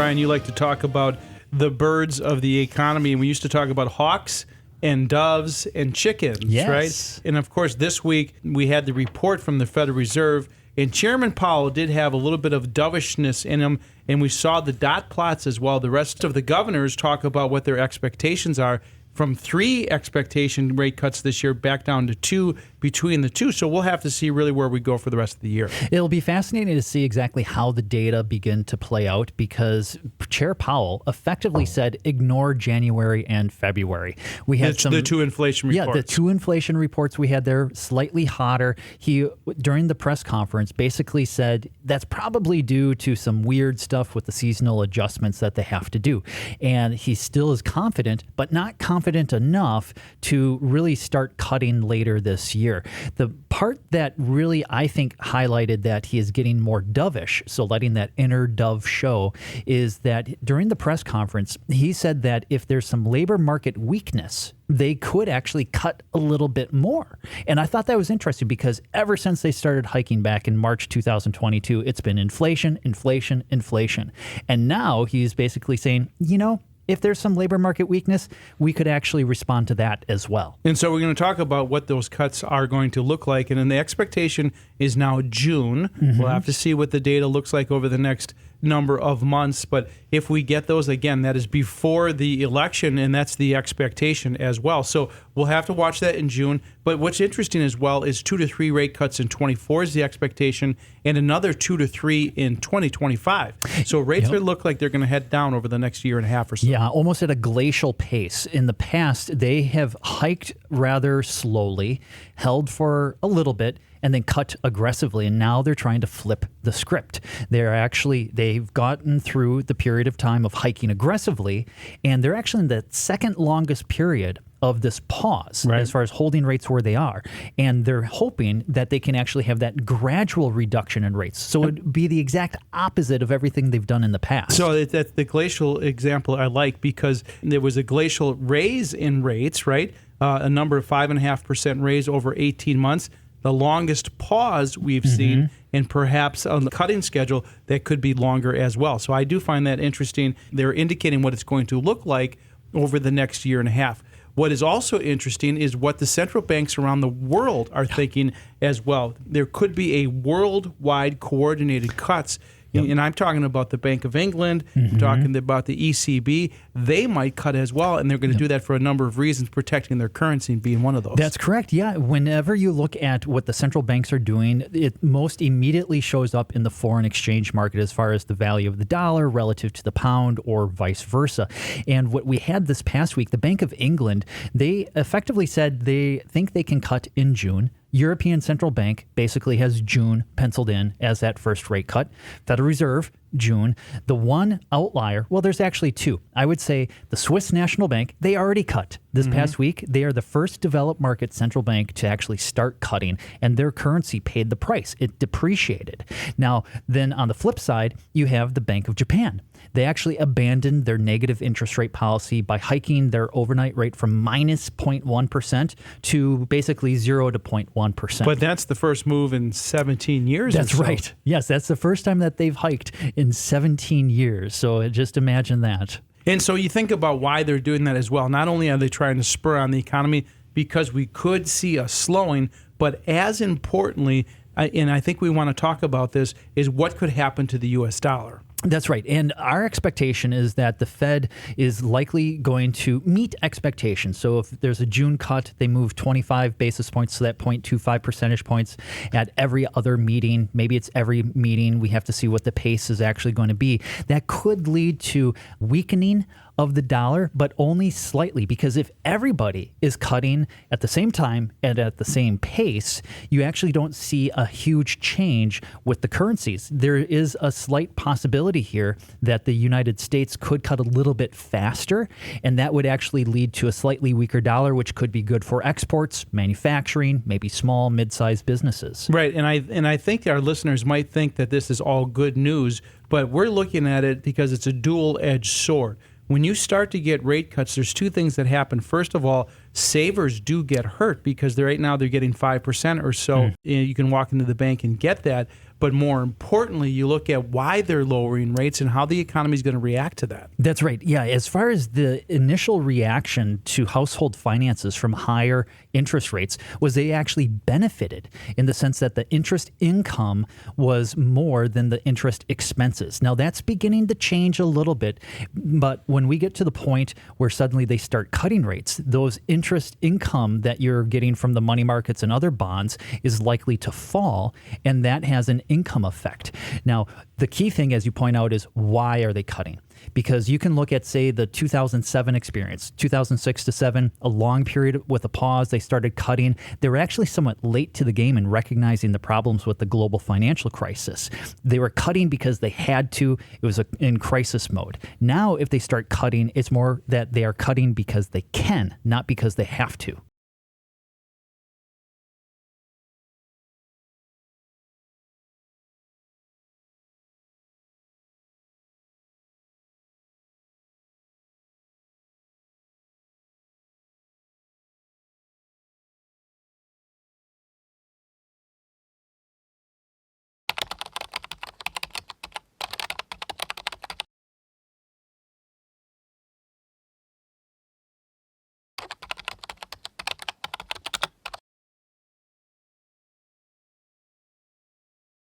Brian, you like to talk about the birds of the economy. We used to talk about hawks and doves and chickens, yes. right? And of course, this week we had the report from the Federal Reserve, and Chairman Powell did have a little bit of dovishness in him, and we saw the dot plots as well. The rest of the governors talk about what their expectations are, from 3 expectation rate cuts this year back down to 2 between the two. So we'll have to see really where we go for the rest of the year. It'll be fascinating to see exactly how the data begin to play out, because Chair Powell effectively said ignore January and February. We had the 2 inflation reports. Yeah, the 2 inflation reports we had there, slightly hotter. He, during the press conference, basically said that's probably due to some weird stuff with the seasonal adjustments that they have to do. And he still is confident, but not confident enough to really start cutting later this year. The part that really, I think, highlighted that he is getting more dovish, so letting that inner dove show, is that during the press conference, he said that if there's some labor market weakness, they could actually cut a little bit more. And I thought that was interesting, because ever since they started hiking back in March 2022, it's been inflation, inflation, inflation. And now he's basically saying, if there's some labor market weakness, we could actually respond to that as well. And so we're going to talk about what those cuts are going to look like. And then the expectation is now June. Mm-hmm. We'll have to see what the data looks like over the next number of months. But if we get those, again, that is before the election, and that's the expectation as well. So we'll have to watch that in June. But what's interesting as well is 2 to 3 rate cuts in 24 is the expectation, and another 2 to 3 in 2025. So rates would look like they're going to head down over the next year and a half or so. Yeah, almost at a glacial pace. In the past, they have hiked rather slowly, held for a little bit, and then cut aggressively. And now they're trying to flip the script. They've gotten through the period of time of hiking aggressively, and they're actually in the second longest period of this pause, right, as far as holding rates where they are. And they're hoping that they can actually have that gradual reduction in rates. So it would be the exact opposite of everything they've done in the past. So that's the glacial example I like, because there was a glacial raise in rates, right? A number of 5.5% raise over 18 months. The longest pause we've seen, and perhaps on the cutting schedule that could be longer as well. So I do find that interesting. They're indicating what it's going to look like over the next year and a half. What is also interesting is what the central banks around the world are thinking as well. There could be a worldwide coordinated cuts. And I'm talking about the Bank of England. I'm talking about the ECB. They might cut as well, and they're going to do that for a number of reasons, protecting their currency being one of those. That's correct. Yeah. Whenever you look at what the central banks are doing, it most immediately shows up in the foreign exchange market as far as the value of the dollar relative to the pound, or vice versa. And what we had this past week, the Bank of England, they effectively said they think they can cut in June. European Central Bank basically has June penciled in as that first rate cut. Federal Reserve, June. The one outlier, well, there's actually 2. I would say the Swiss National Bank, they already cut this past week. They are the first developed market central bank to actually start cutting, and their currency paid the price. It depreciated. Now, then on the flip side, you have the Bank of Japan. They actually abandoned their negative interest rate policy by hiking their overnight rate from minus 0.1% to basically 0 to 0.1%. But that's the first move in 17 years. That's right. Yes, that's the first time that they've hiked in 17 years. So just imagine that. And so you think about why they're doing that as well. Not only are they trying to spur on the economy because we could see a slowing, but as importantly, and I think we want to talk about this, is what could happen to the U.S. dollar. That's right. And our expectation is that the Fed is likely going to meet expectations. So if there's a June cut, they move 25 basis points, so that 0.25 percentage points at every other meeting. Maybe it's every meeting. We have to see what the pace is actually going to be. That could lead to weakening of the dollar, but only slightly, because if everybody is cutting at the same time and at the same pace, you actually don't see a huge change with the currencies. There is a slight possibility here that the United States could cut a little bit faster, and that would actually lead to a slightly weaker dollar, which could be good for exports, manufacturing, maybe small, mid-sized businesses. Right, and I think our listeners might think that this is all good news, but we're looking at it because it's a dual-edged sword. When you start to get rate cuts, there's 2 things that happen. First of all, savers do get hurt because right now they're getting 5% or so. You can walk into the bank and get that. but more importantly, you look at why they're lowering rates and how the economy is going to react to that. That's right. Yeah. As far as the initial reaction to household finances from higher interest rates was they actually benefited in the sense that the interest income was more than the interest expenses. Now that's beginning to change a little bit, but when we get to the point where suddenly they start cutting rates, those interest income that you're getting from the money markets and other bonds is likely to fall, and that has an income effect. Now, the key thing, as you point out, is why are they cutting? Because you can look at, say, the 2007 experience, 2006 to 7, a long period with a pause. They started cutting. They were actually somewhat late to the game in recognizing the problems with the global financial crisis. They were cutting because they had to. It was in crisis mode. Now, if they start cutting, it's more that they are cutting because they can, not because they have to.